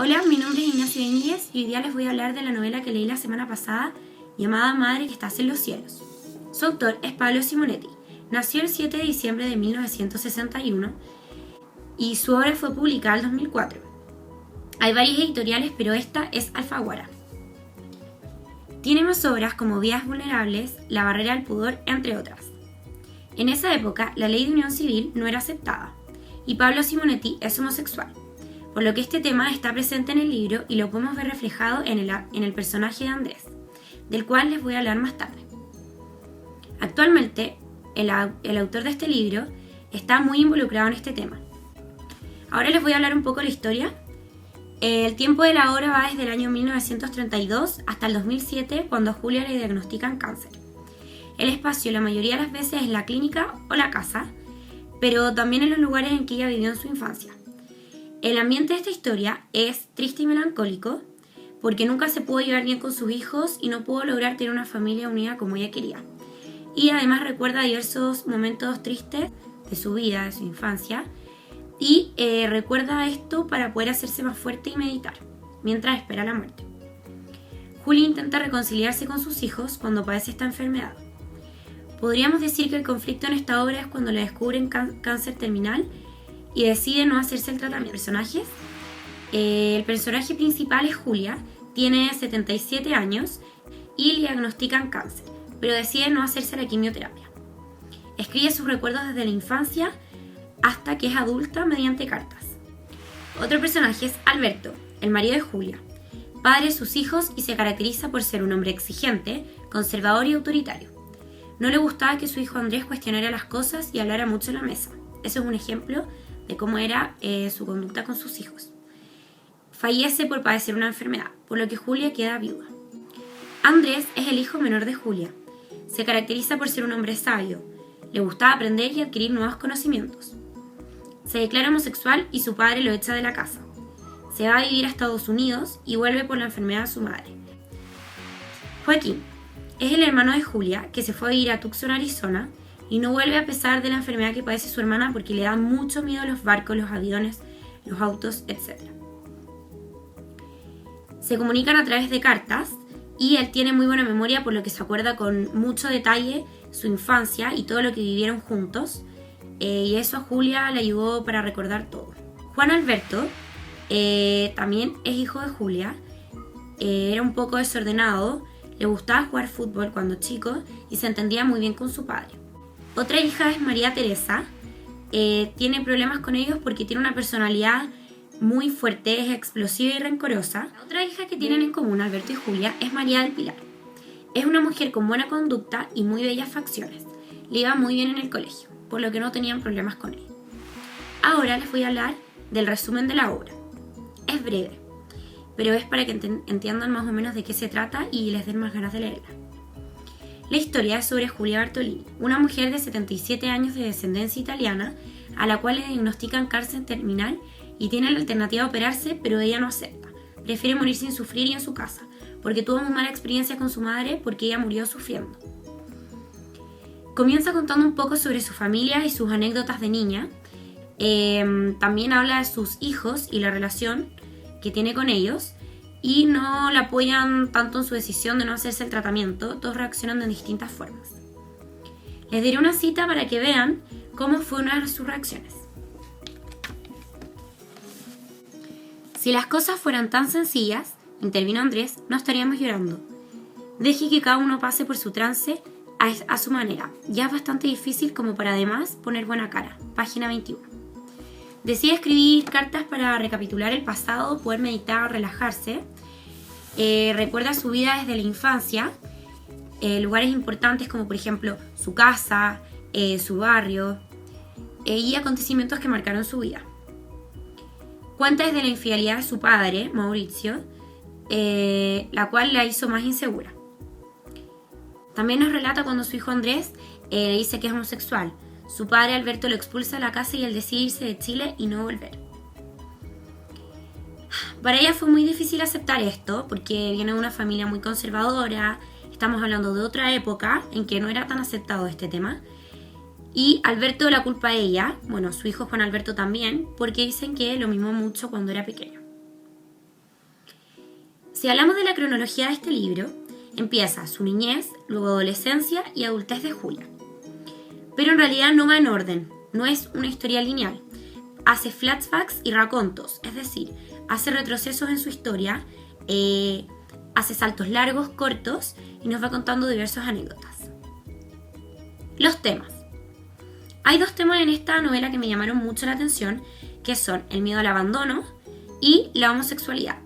Hola, mi nombre es Ignacio Íñiguez y hoy día les voy a hablar de la novela que leí la semana pasada llamada Madre que estás en los cielos. Su autor es Pablo Simonetti. Nació el 7 de diciembre de 1961 y su obra fue publicada en 2004. Hay varias editoriales, pero esta es Alfaguara. Tiene más obras como Vidas Vulnerables, La Barrera del Pudor, entre otras. En esa época, la ley de unión civil no era aceptada y Pablo Simonetti es homosexual, por lo que este tema está presente en el libro y lo podemos ver reflejado en el personaje de Andrés, del cual les voy a hablar más tarde. Actualmente, el autor de este libro está muy involucrado en este tema. Ahora les voy a hablar un poco de la historia. El tiempo de la obra va desde el año 1932 hasta el 2007, cuando a Julia le diagnostican cáncer. El espacio la mayoría de las veces es la clínica o la casa, pero también en los lugares en que ella vivió en su infancia. El ambiente de esta historia es triste y melancólico, porque nunca se pudo llevar bien con sus hijos y no pudo lograr tener una familia unida como ella quería. Y además recuerda diversos momentos tristes de su vida, de su infancia, y recuerda esto para poder hacerse más fuerte y meditar, mientras espera la muerte. Julia intenta reconciliarse con sus hijos cuando padece esta enfermedad. Podríamos decir que el conflicto en esta obra es cuando le descubren cáncer terminal y decide no hacerse el tratamiento. Personajes. El personaje principal es Julia, tiene 77 años y le diagnostican cáncer, pero decide no hacerse la quimioterapia. Escribe sus recuerdos desde la infancia hasta que es adulta mediante cartas. Otro personaje es Alberto, el marido de Julia, padre de sus hijos y se caracteriza por ser un hombre exigente, conservador y autoritario. No le gustaba que su hijo Andrés cuestionara las cosas y hablara mucho en la mesa. Eso es un ejemplo de cómo era su conducta con sus hijos. Fallece por padecer una enfermedad, por lo que Julia queda viuda. Andrés es el hijo menor de Julia. Se caracteriza por ser un hombre sabio. Le gustaba aprender y adquirir nuevos conocimientos. Se declara homosexual y su padre lo echa de la casa. Se va a vivir a Estados Unidos y vuelve por la enfermedad de su madre. Joaquín es el hermano de Julia que se fue a vivir a Tucson, Arizona, y no vuelve a pesar de la enfermedad que padece su hermana porque le dan mucho miedo los barcos, los aviones, los autos, etc. Se comunican a través de cartas y él tiene muy buena memoria, por lo que se acuerda con mucho detalle su infancia y todo lo que vivieron juntos, y eso a Julia le ayudó para recordar todo. Juan Alberto también es hijo de Julia, era un poco desordenado, le gustaba jugar fútbol cuando chico y se entendía muy bien con su padre. Otra hija es María Teresa, tiene problemas con ellos porque tiene una personalidad muy fuerte, es explosiva y rencorosa. La otra hija que tienen en común Alberto y Julia es María del Pilar. Es una mujer con buena conducta y muy bellas facciones. Le iba muy bien en el colegio, por lo que no tenían problemas con ella. Ahora les voy a hablar del resumen de la obra. Es breve, pero es para que entiendan más o menos de qué se trata y les den más ganas de leerla. La historia es sobre Julia Bartolini, una mujer de 77 años de descendencia italiana, a la cual le diagnostican cáncer terminal y tiene la alternativa de operarse, pero ella no acepta. Prefiere morir sin sufrir y en su casa, porque tuvo muy mala experiencia con su madre porque ella murió sufriendo. Comienza contando un poco sobre su familia y sus anécdotas de niña. También habla de sus hijos y la relación que tiene con ellos, y no la apoyan tanto en su decisión de no hacerse el tratamiento. Todos reaccionan de distintas formas. Les diré una cita para que vean cómo fue una de sus reacciones. Si las cosas fueran tan sencillas, intervino Andrés, no estaríamos llorando. Deje que cada uno pase por su trance a su manera. Ya es bastante difícil como para además poner buena cara. Página 21. Decide escribir cartas para recapitular el pasado, poder meditar, relajarse. Recuerda su vida desde la infancia, lugares importantes como por ejemplo su casa, su barrio y acontecimientos que marcaron su vida. Cuenta desde la infidelidad de su padre, Mauricio, la cual la hizo más insegura. También nos relata cuando su hijo Andrés le dice que es homosexual. Su padre Alberto lo expulsa de la casa y él decide irse de Chile y no volver. Para ella fue muy difícil aceptar esto porque viene de una familia muy conservadora. Estamos hablando de otra época en que no era tan aceptado este tema. Y Alberto la culpa a ella, bueno, su hijo Juan Alberto también, porque dicen que lo mimó mucho cuando era pequeño. Si hablamos de la cronología de este libro, empieza su niñez, luego adolescencia y adultez de Julia. Pero en realidad no va en orden, no es una historia lineal. Hace flashbacks y racontos, es decir, hace retrocesos en su historia, hace saltos largos, cortos y nos va contando diversas anécdotas. Los temas. Hay dos temas en esta novela que me llamaron mucho la atención, que son el miedo al abandono y la homosexualidad.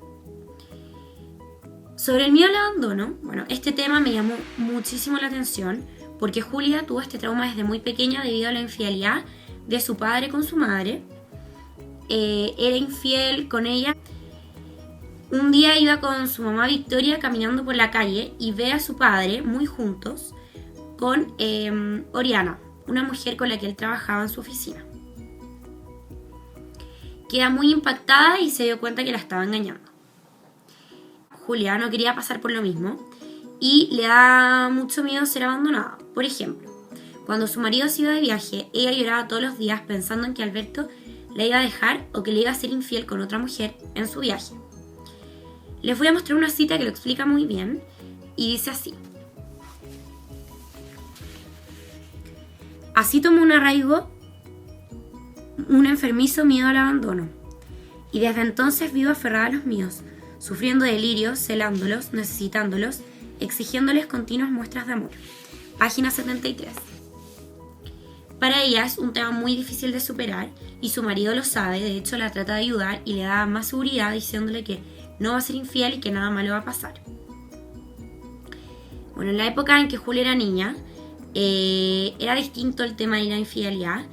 Sobre el miedo al abandono, este tema me llamó muchísimo la atención porque Julia tuvo este trauma desde muy pequeña debido a la infidelidad de su padre con su madre. Era infiel con ella. Un día iba con su mamá Victoria caminando por la calle y ve a su padre muy juntos con Oriana, una mujer con la que él trabajaba en su oficina. Queda muy impactada y se dio cuenta que la estaba engañando. Julia no quería pasar por lo mismo y le da mucho miedo ser abandonada. Por ejemplo, cuando su marido se iba de viaje, ella lloraba todos los días pensando en que Alberto la iba a dejar o que le iba a ser infiel con otra mujer en su viaje. Les voy a mostrar una cita que lo explica muy bien y dice así: así tomó un arraigo un enfermizo miedo al abandono, y desde entonces vivo aferrada a los míos, sufriendo delirios, celándolos, necesitándolos, exigiéndoles continuas muestras de amor. Página 73. Para ella es un tema muy difícil de superar y su marido lo sabe, de hecho la trata de ayudar y le da más seguridad diciéndole que no va a ser infiel y que nada malo va a pasar. En la época en que Julia era niña, era distinto el tema de la infidelidad.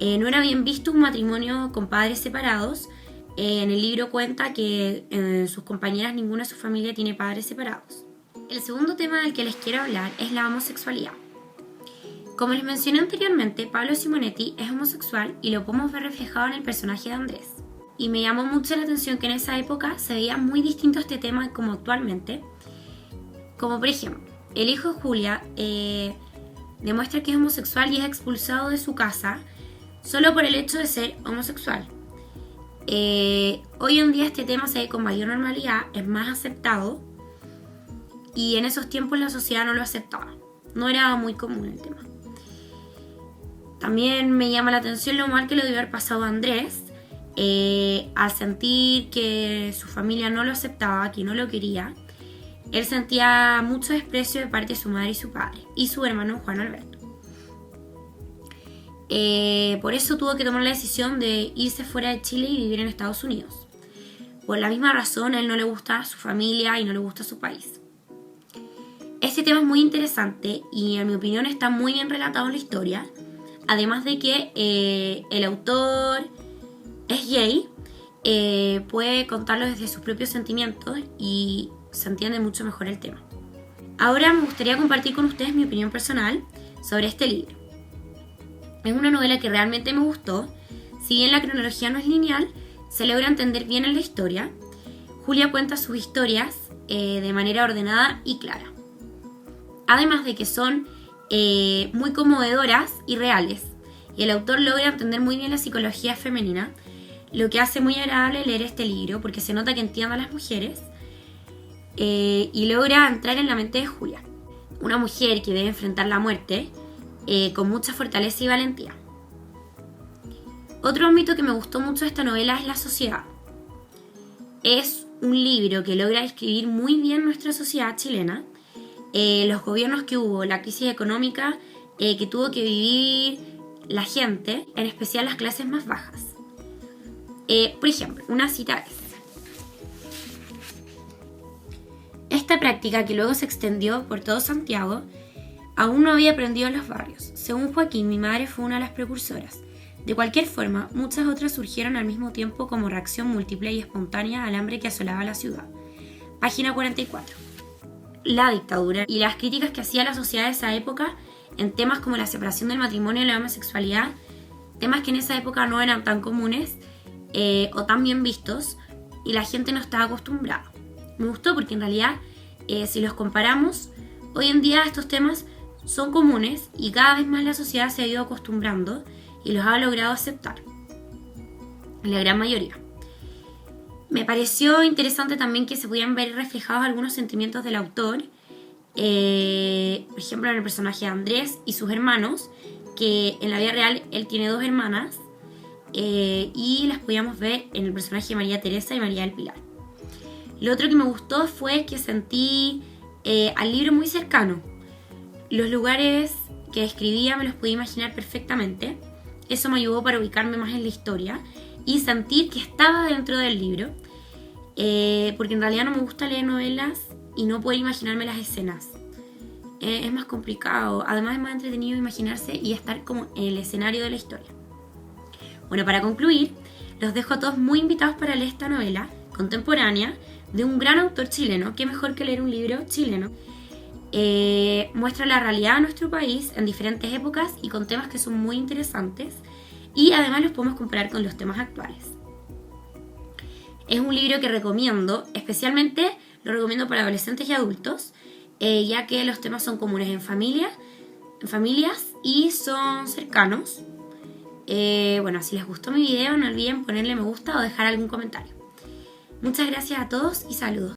No era bien visto un matrimonio con padres separados. En el libro cuenta que sus compañeras, ninguna de su familia tiene padres separados. El segundo tema del que les quiero hablar es la homosexualidad. Como les mencioné anteriormente, Pablo Simonetti es homosexual y lo podemos ver reflejado en el personaje de Andrés. Y me llamó mucho la atención que en esa época se veía muy distinto este tema como actualmente. Como por ejemplo, el hijo de Julia demuestra que es homosexual y es expulsado de su casa solo por el hecho de ser homosexual. Hoy en día este tema se ve con mayor normalidad, es más aceptado, y en esos tiempos la sociedad no lo aceptaba, no era muy común el tema. También me llama la atención lo mal que lo debió haber pasado a Andrés, al sentir que su familia no lo aceptaba, que no lo quería. Él sentía mucho desprecio de parte de su madre y su padre, y su hermano Juan Alberto. Por eso tuvo que tomar la decisión de irse fuera de Chile y vivir en Estados Unidos. Por la misma razón, a él no le gusta su familia y no le gusta su país. Este tema es muy interesante y en mi opinión está muy bien relatado en la historia. Además de que el autor es gay, puede contarlo desde sus propios sentimientos y se entiende mucho mejor el tema. Ahora me gustaría compartir con ustedes mi opinión personal sobre este libro. Es una novela que realmente me gustó. Si bien la cronología no es lineal, se logra entender bien en la historia. Julia cuenta sus historias de manera ordenada y clara. Además de que son muy conmovedoras y reales. Y el autor logra entender muy bien la psicología femenina, lo que hace muy agradable leer este libro porque se nota que entiende a las mujeres y logra entrar en la mente de Julia, una mujer que debe enfrentar la muerte con mucha fortaleza y valentía. Otro ámbito que me gustó mucho de esta novela es la sociedad. Es un libro que logra describir muy bien nuestra sociedad chilena, los gobiernos que hubo, la crisis económica que tuvo que vivir la gente, en especial las clases más bajas. Por ejemplo, una cita es: esta práctica, que luego se extendió por todo Santiago, aún no había aprendido en los barrios. Según Joaquín, mi madre fue una de las precursoras. De cualquier forma, muchas otras surgieron al mismo tiempo como reacción múltiple y espontánea al hambre que asolaba la ciudad. Página 44. La dictadura y las críticas que hacía la sociedad de esa época en temas como la separación del matrimonio y la homosexualidad, temas que en esa época no eran tan comunes o tan bien vistos y la gente no estaba acostumbrada. Me gustó porque en realidad, si los comparamos, hoy en día estos temas son comunes y cada vez más la sociedad se ha ido acostumbrando y los ha logrado aceptar, en la gran mayoría. Me pareció interesante también que se podían ver reflejados algunos sentimientos del autor, por ejemplo en el personaje de Andrés y sus hermanos, que en la vida real él tiene 2 hermanas, y las podíamos ver en el personaje de María Teresa y María del Pilar. Lo otro que me gustó fue que sentí al libro muy cercano. Los lugares que describía me los podía imaginar perfectamente. Eso me ayudó para ubicarme más en la historia y sentir que estaba dentro del libro, porque en realidad no me gusta leer novelas y no poder imaginarme las escenas. Es más complicado, además es más entretenido imaginarse y estar como en el escenario de la historia. Bueno, para concluir, los dejo a todos muy invitados para leer esta novela contemporánea de un gran autor chileno. Qué mejor que leer un libro chileno. Muestra la realidad de nuestro país en diferentes épocas y con temas que son muy interesantes, y además los podemos comparar con los temas actuales. Es un libro que recomiendo, especialmente lo recomiendo para adolescentes y adultos, ya que los temas son comunes en familias y son cercanos. Bueno, si les gustó mi video no olviden ponerle me gusta o dejar algún comentario. Muchas gracias a todos y saludos.